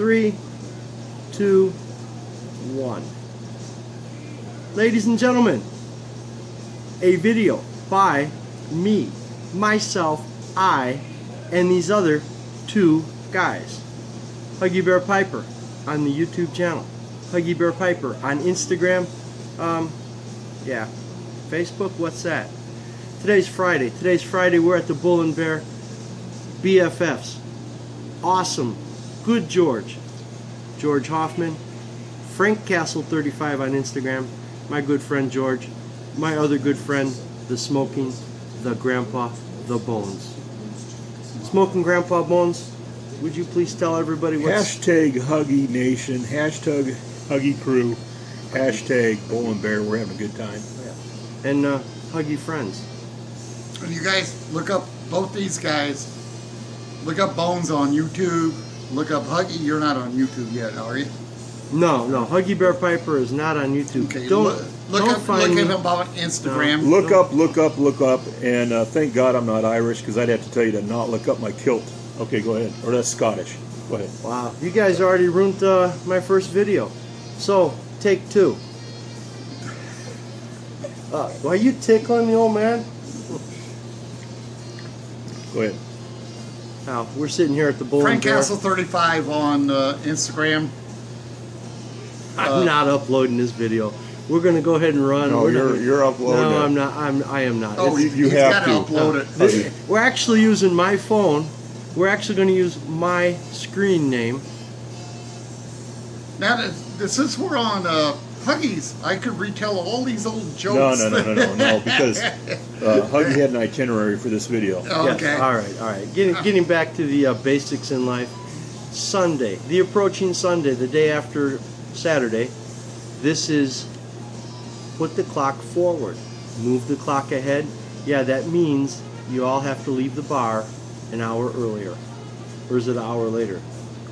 3, 2, 1. Ladies and gentlemen, a video by me, myself, I, and these other 2 guys. HuggybearPiper on the YouTube channel. HuggybearPiper on Instagram. Yeah. Facebook, what's that? Today's Friday. We're at the Bull and Bear BFFs. Awesome. Good George Hoffman. Frank Castle 35 on Instagram. My good friend George. My other good friend, the Smoking, the Grandpa, the Bones. Smoking Grandpa Bones, would you please tell everybody what's... Hashtag Huggy Nation, hashtag Huggy Crew, hashtag Bull and Bear. We're having a good time. Yeah. And Huggy Friends. And you guys look up both these guys. Look up Bones on YouTube. Look up Huggy. You're not on YouTube yet, are you? No. HuggybearPiper is not on YouTube. Okay. Don't find me. Look him up on Instagram. No. Look up, and thank God I'm not Irish, because I'd have to tell you to not look up my kilt. Okay, go ahead. Or that's Scottish. Go ahead. Wow, you guys already ruined my first video. So, take 2. Why are you tickling the old man? Go ahead. Now, we're sitting here at the Bull Frank and Bear. Castle 35 on Instagram. I'm not uploading this video. We're going to go ahead and run. No, you're uploading No, it. I'm not. I am not. Oh, you he's have got to to. upload it. We're actually using my phone. We're actually going to use my screen name. Now, since we're on Huggies, I could retell all these old jokes. No, because Huggy had an itinerary for this video. Okay. Yes, all right. Getting back to the basics in life. Sunday, the approaching Sunday, the day after Saturday. This is put the clock forward. Move the clock ahead. Yeah, that means you all have to leave the bar an hour earlier. Or is it an hour later?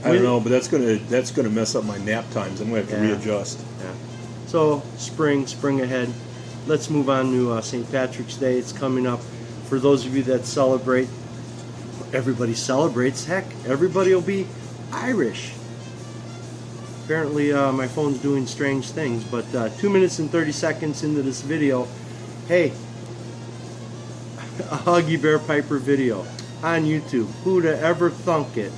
I don't know, but that's gonna mess up my nap times. I'm gonna have to readjust. Yeah. So spring ahead. Let's move on to St. Patrick's Day. It's coming up. For those of you that celebrate, everybody celebrates. Heck, everybody will be Irish. Apparently my phone's doing strange things, but 2 minutes and 30 seconds into this video, hey, a HuggybearPiper video on YouTube. Who'd have ever thunk it?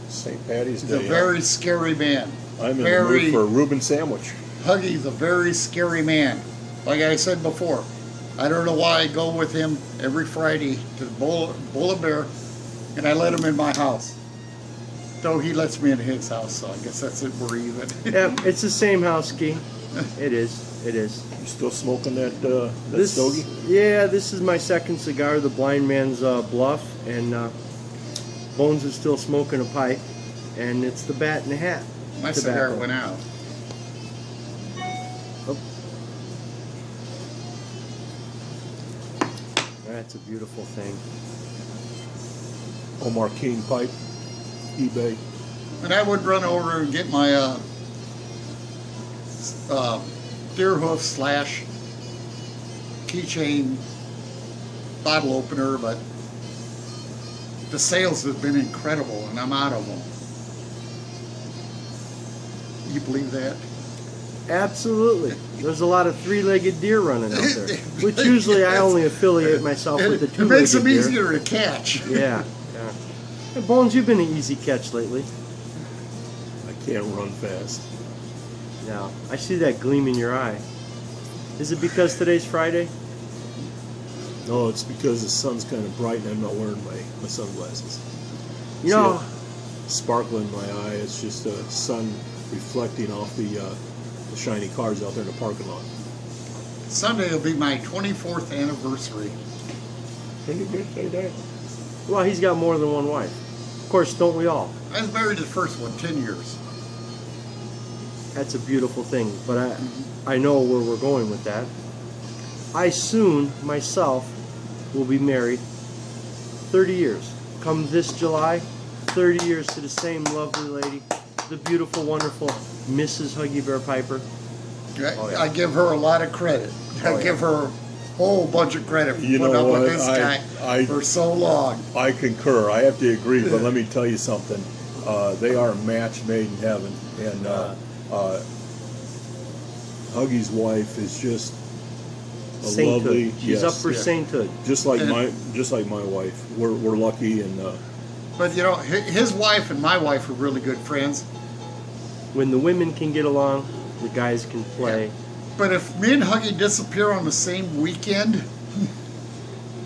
St. Patty's He's Day. a very scary man. I'm in the mood for a Reuben sandwich. Huggy's a very scary man. Like I said before, I don't know why I go with him every Friday to the Bull and Bear, and I let him in my house. Though he lets me in his house, so I guess that's it. We're even. Yeah, it's the same house key. It is. You still smoking that This stogie? Yeah, this is my second cigar, the Blind Man's Bluff, and Bones is still smoking a pipe, and it's the Bat in the Hat. My tobacco. cigar went out. Oh. That's a beautiful thing. Omar King pipe, eBay. And I would run over and get my deer hoof / keychain bottle opener, but the sales have been incredible, and I'm out of them. You believe that? Absolutely. There's a lot of 3-legged deer running out there, which usually I only affiliate myself with the 2-legged deer. It makes them easier to catch. Yeah. Hey, Bones, you've been an easy catch lately. I can't run fast. Now, I see that gleam in your eye. Is it because today's Friday? No, it's because the sun's kind of bright and I'm not wearing my sunglasses. You know, sparkle in my eye. It's just the sun reflecting off the shiny cars out there in the parking lot. Sunday will be my 24th anniversary. When did you say that? well, he's got more than one wife. Of course, don't we all? I was married to the first one 10 years. That's a beautiful thing, but I know where we're going with that. I soon, myself, will be married 30 years. Come this July, 30 years to the same lovely lady, the beautiful, wonderful Mrs. HuggybearPiper. Oh, yeah. I give her a lot of credit. I give her a whole bunch of credit for putting up with this guy for so long. I concur. I have to agree, but let me tell you something. They are a match made in heaven, and Huggy's wife is just a Sainthood. lovely. She's yes, up for sainthood. just like my wife. We're lucky, and But you know, his wife and my wife are really good friends. When the women can get along, the guys can play. Yeah. But if me and Huggy disappear on the same weekend,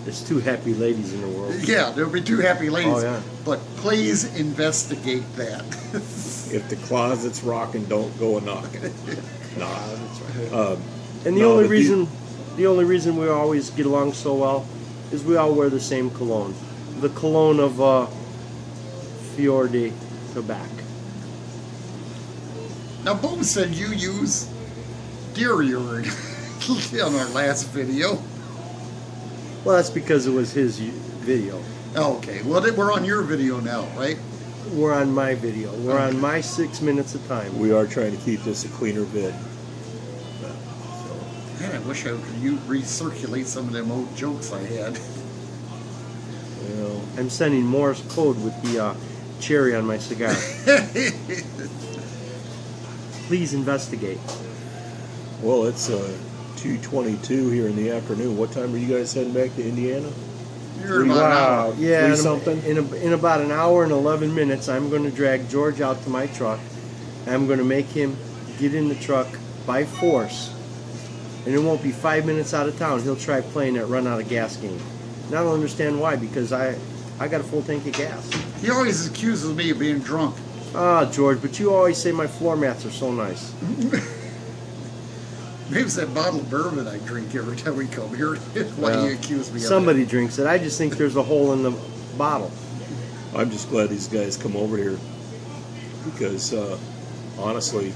There's two happy ladies in the world. yeah, there'll be two happy ladies. Oh, yeah. But please investigate that. if the closet's rocking, don't go a knocking. Nah, That's right. And No, but the only reason we always get along so well is we all wear the same cologne. The cologne of Fior Tobacco. Now, Boom said you use deer urine on our last video. Well, that's because it was his video. Okay, well, we're on your video now, right? We're on my video. We're on my 6 minutes of time. we are trying to keep this a cleaner vid. Man, I wish I could recirculate some of them old jokes I had. You know, I'm sending Morse code with the cherry on my cigar. Please investigate. well, it's 2:22 here in the afternoon. What time are you guys heading back to Indiana? You're about an hour. Yeah, Three in, something? in about an hour and 11 minutes, I'm going to drag George out to my truck. I'm going to make him get in the truck by force. And it won't be 5 minutes out of town. He'll try playing that run out of gas game. And I don't understand why, because I got a full tank of gas. He always accuses me of being drunk. Ah, George, but you always say my floor mats are so nice. Maybe it's that bottle of bourbon I drink every time we come here. That's why Well, you accuse me of Somebody drinks it. I just think there's a hole in the bottle. I'm just glad these guys come over here because honestly,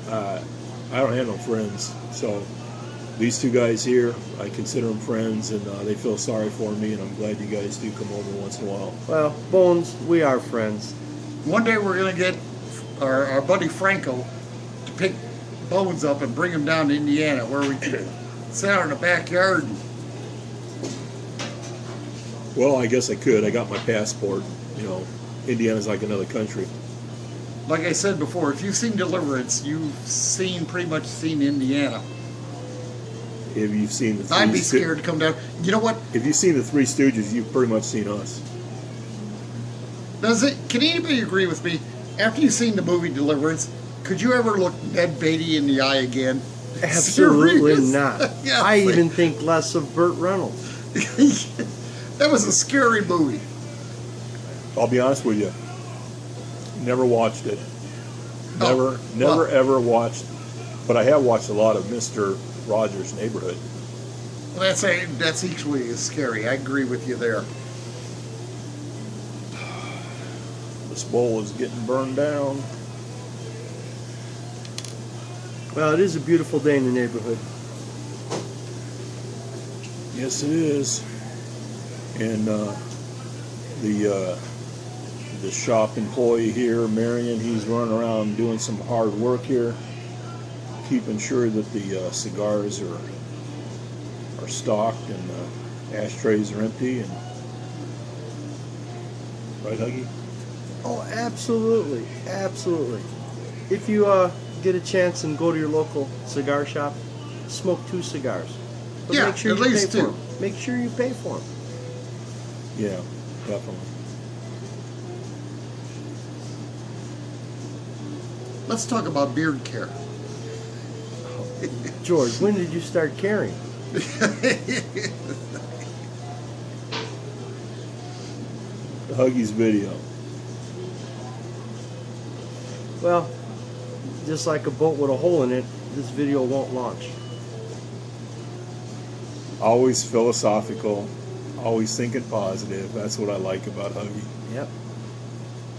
I don't have no friends. So these two guys here, I consider them friends, and they feel sorry for me, and I'm glad you guys do come over once in a while. Well, Bones, we are friends. it. One day we're going to get our buddy Franco to pick Bones up and bring him down to Indiana where we can sit out in the backyard. Well, I guess I could. I got my passport. You know, Indiana's like another country. Like I said before, if you've seen Deliverance, you've pretty much seen Indiana. If you've seen the I'd be scared to come down. You know what? If you've seen the Three Stooges, you've pretty much seen us. Can anybody agree with me? After you've seen the movie Deliverance, could you ever look Ned Beatty in the eye again? Absolutely Serious? not. Yeah, I even think less of Burt Reynolds. That was a scary movie. I'll be honest with you. Never watched it. Oh, Never well. ever watched. But I have watched a lot of Mr. Rogers' Neighborhood. Well, that's equally as scary. I agree with you there. This bowl is getting burned down. Well, it is a beautiful day in the neighborhood. Yes, it is. And the shop employee here, Marion, he's running around doing some hard work here, keeping sure that the cigars are stocked and ashtrays are empty. And right, Huggy? Oh, absolutely, absolutely. If you get a chance and go to your local cigar shop, smoke 2 cigars. But Yeah, make sure at you least pay 2. for 'em. Make sure you pay for them. Yeah, definitely. Let's talk about beard care. George, when did you start caring? Huggy's video. Well, just like a boat with a hole in it, this video won't launch. Always philosophical, always thinking positive. That's what I like about Huggy. Yep.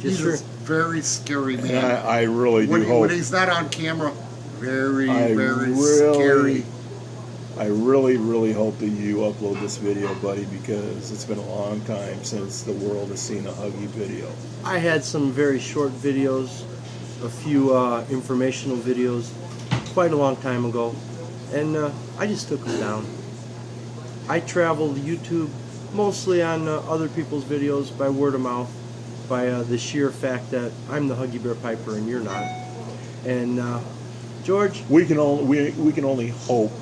He's Just a very scary And man. I really do hope. When he's not on camera, very really, scary. I really, really hope that you upload this video, buddy, because it's been a long time since the world has seen a Huggy video. I had some very short videos, a few informational videos, quite a long time ago, and I just took them down. I traveled YouTube mostly on other people's videos by word of mouth, by the sheer fact that I'm the HuggybearPiper and you're not. And George, we can only hope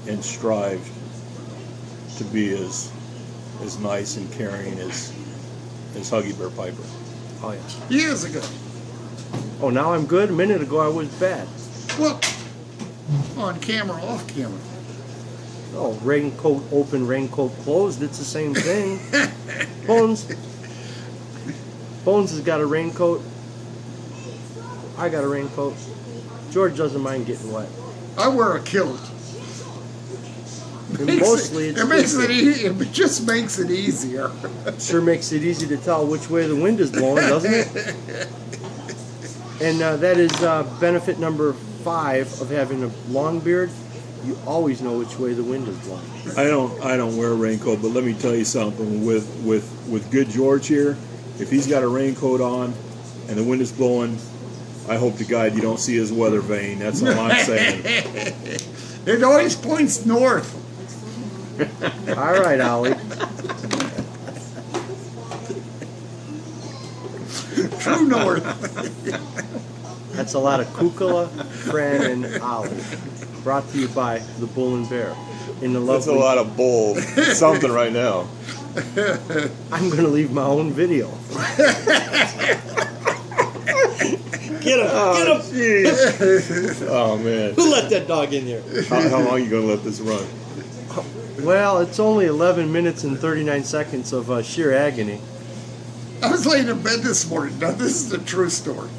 and strive to be as nice and caring as HuggybearPiper. oh yeah. He is a good. Oh, now I'm good. A minute ago I was bad. Well, on camera, off camera. Oh, raincoat open, raincoat closed. It's the same thing. Bones has got a raincoat. I got a raincoat. George doesn't mind getting wet. I wear a kilt. And mostly it's It just makes it easier. sure makes it easy to tell which way the wind is blowing, doesn't it? And that is benefit number 5 of having a long beard. You always know which way the wind is blowing. I don't wear a raincoat, but let me tell you something. With good George here, if he's got a raincoat on and the wind is blowing, I hope to God you don't see his weather vane. That's all I'm saying. It always points north. All right, Ollie. True north. That's a lot of Kukula, Fran, and Ollie. Brought to you by the Bull and Bear. In the That's a lovely. lot of bull. Something right now. I'm going to leave my own video. Get him! Get him! Jeez. Oh man. Who let that dog in here? How long are you gonna let this run? Well, it's only 11 minutes and 39 seconds of sheer agony. I was laying in bed this morning. Now, this is the true story.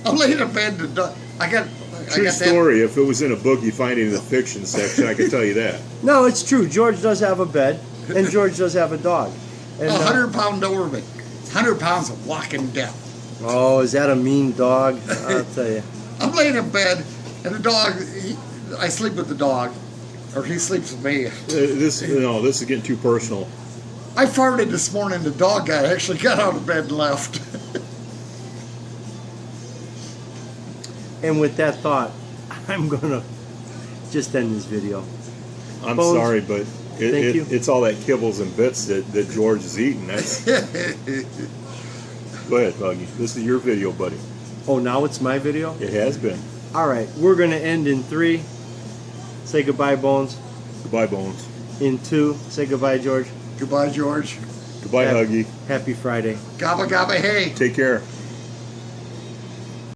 I'm laying in bed to I got True that. story. If it was in a book, you find it in the fiction section. I can tell you that. No, it's true. George does have a bed, and George does have a dog. And, 100-pound over me. 100 pounds of walking death. oh, is that a mean dog? I'll tell you. I'm laying in bed, and the dog, I sleep with the dog, or he sleeps with me. This is getting too personal. I farted this morning, the dog guy actually got out of bed and left. And with that thought, I'm going to just end this video. I'm Bones, sorry, but thank you. it's all that kibbles and bits that George is eating. That's. Go ahead, Buggy. This is your video, buddy. Oh, now it's my video? It has been. All right, we're going to end in 3. Say goodbye, Bones. Goodbye, Bones. In 2. Say goodbye, George. Goodbye, George. Goodbye, Huggy. Happy Friday. Gabba gabba hey. Take care.